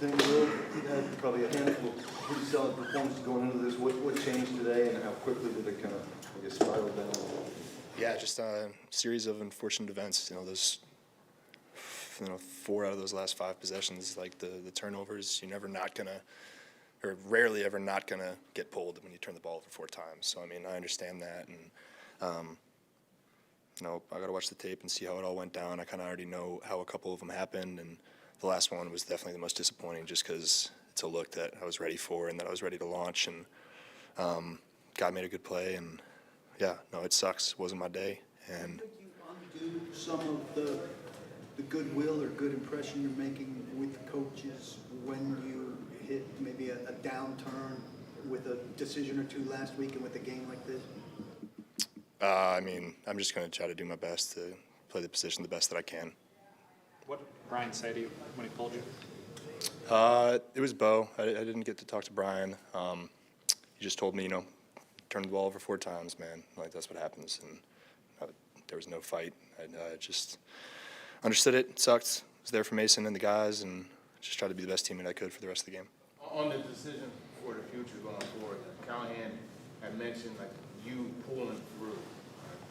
thing, Will. You had probably a handful of pretty solid performances going into this. What changed today, and how quickly did it kind of, I guess, spiral down? Yeah, just a series of unfortunate events. Those 4 out of those last 5 possessions, like the turnovers, you're never not gonna, or rarely ever not gonna get pulled when you turn the ball over 4 times. So I mean, I understand that, and I got to watch the tape and see how it all went down. I kind of already know how a couple of them happened, and the last one was definitely the most disappointing, just because it's a look that I was ready for and that I was ready to launch, and guy made a good play, and yeah, no, it sucks. It wasn't my day, and. Do you undo some of the goodwill or good impression you're making with the coaches when you hit maybe a downturn with a decision or 2 last week and with a game like this? I mean, I'm just going to try to do my best to play the position the best that I can. What did Brian say to you when he pulled you? It was Bo. I didn't get to talk to Brian. He just told me, turn the ball over 4 times, man. Like, that's what happens. And there was no fight. I just understood it. It sucked. I was there for Mason and the guys, and just tried to be the best teammate I could for the rest of the game. On the decision for the future going forward, Callahan had mentioned like you pulling through.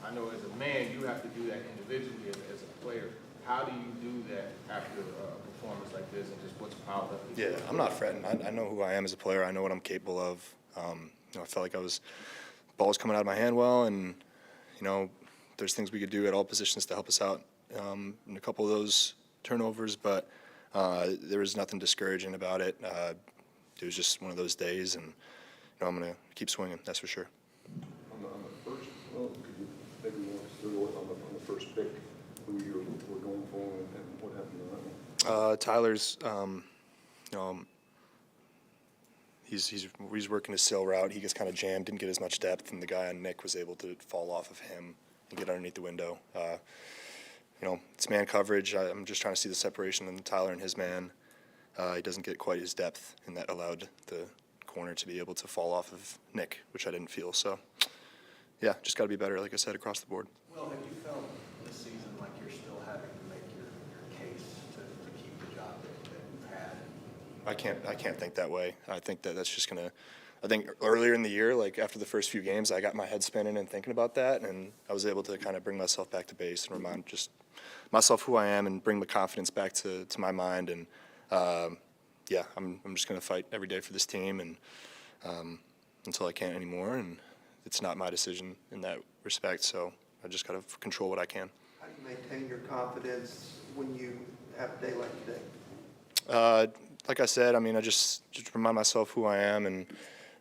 I know as a man you have to do that individually as a player. How do you do that after a performance like this, and just what's piled up? Yeah, I'm not fretting. I know who I am as a player. I know what I'm capable of. I felt like ball was coming out of my hand well, and there's things we could do at all positions to help us out in a couple of those turnovers, but there was nothing discouraging about it. It was just one of those days, and I'm going to keep swinging, that's for sure. On the first, could you maybe walk us through on the first pick, who you were going for, and what happened on that one? Tyler's, he's working his sail route. He gets kind of jammed, didn't get as much depth, and the guy on Nick was able to fall off of him and get underneath the window. It's man coverage. I'm just trying to see the separation in Tyler and his man. He doesn't get quite his depth, and that allowed the corner to be able to fall off of Nick, which I didn't feel. So, yeah, just got to be better, like I said, across the board. Well, have you felt this season like you're still having to make your case to keep the job that you've had? I can't think that way. I think that's just going to – I think earlier in the year, like after the first few games, I got my head spinning and thinking about that, and I was able to kind of bring myself back to base and remind just myself who I am and bring the confidence back to my mind. And, yeah, I'm just going to fight every day for this team and until I can't anymore, and it's not my decision in that respect, so I just got to control what I can. How do you maintain your confidence when you have a day like today? Like I said, I mean, I just remind myself who I am and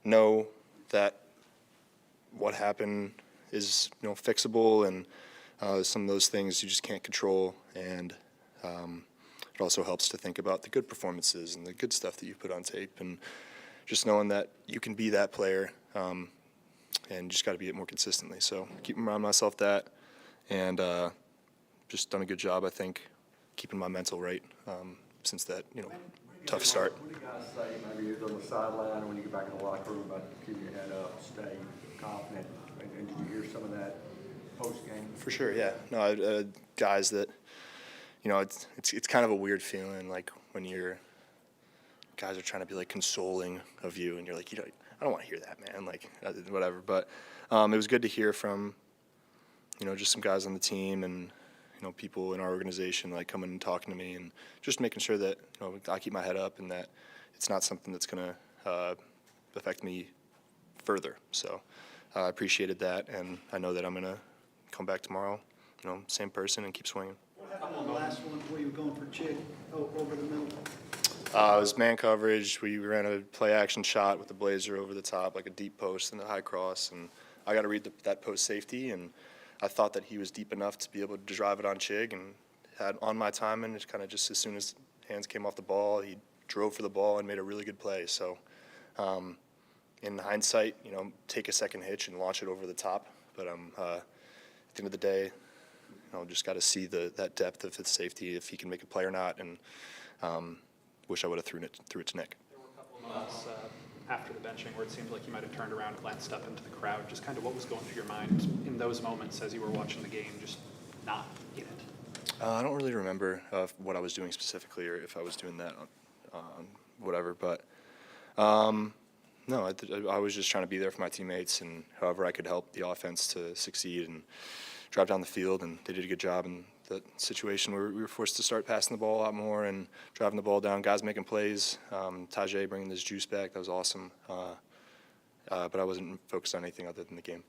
know that what happened is fixable, and some of those things you just can't control, and it also helps to think about the good performances and the good stuff that you put on tape, and just knowing that you can be that player, and just got to be it more consistently. So keep reminding myself that, and just done a good job, I think, keeping my mental right since that tough start. What do you guys say, maybe on the sideline or when you get back in the locker room, about keeping your head up, stay confident? And did you hear some of that post-game? For sure, yeah. No, guys that, it's kind of a weird feeling, like when guys are trying to be like consoling of you, and you're like, I don't want to hear that, man, like whatever. But it was good to hear from, just some guys on the team and, people in our organization like coming and talking to me and just making sure that I keep my head up and that it's not something that's going to affect me further. So I appreciated that, and I know that I'm going to come back tomorrow, same person, and keep swinging. What happened on the last one where you were going for Chig over the middle? It was man coverage. We ran a play action shot with the blazer over the top, like a deep post and a high cross, and I got to read that post safety, and I thought that he was deep enough to be able to drive it on Chig, and had on my timing. It's kind of just as soon as hands came off the ball, he drove for the ball and made a really good play. So in hindsight, take a second hitch and launch it over the top. But at the end of the day, just got to see that depth of his safety, if he can make a play or not, and wish I would have threw it to Nick. There were a couple of moments after the benching where it seemed like you might have turned around and glanced up into the crowd. Just kind of what was going through your mind in those moments as you were watching the game, just not in it? I don't really remember what I was doing specifically, or if I was doing that whatever. But no, I was just trying to be there for my teammates, and however I could help the offense to succeed and drive down the field, and they did a good job in that situation where we were forced to start passing the ball a lot more and driving the ball down, guys making plays, Tajay bringing his juice back. That was awesome. But I wasn't focused on anything other than the game.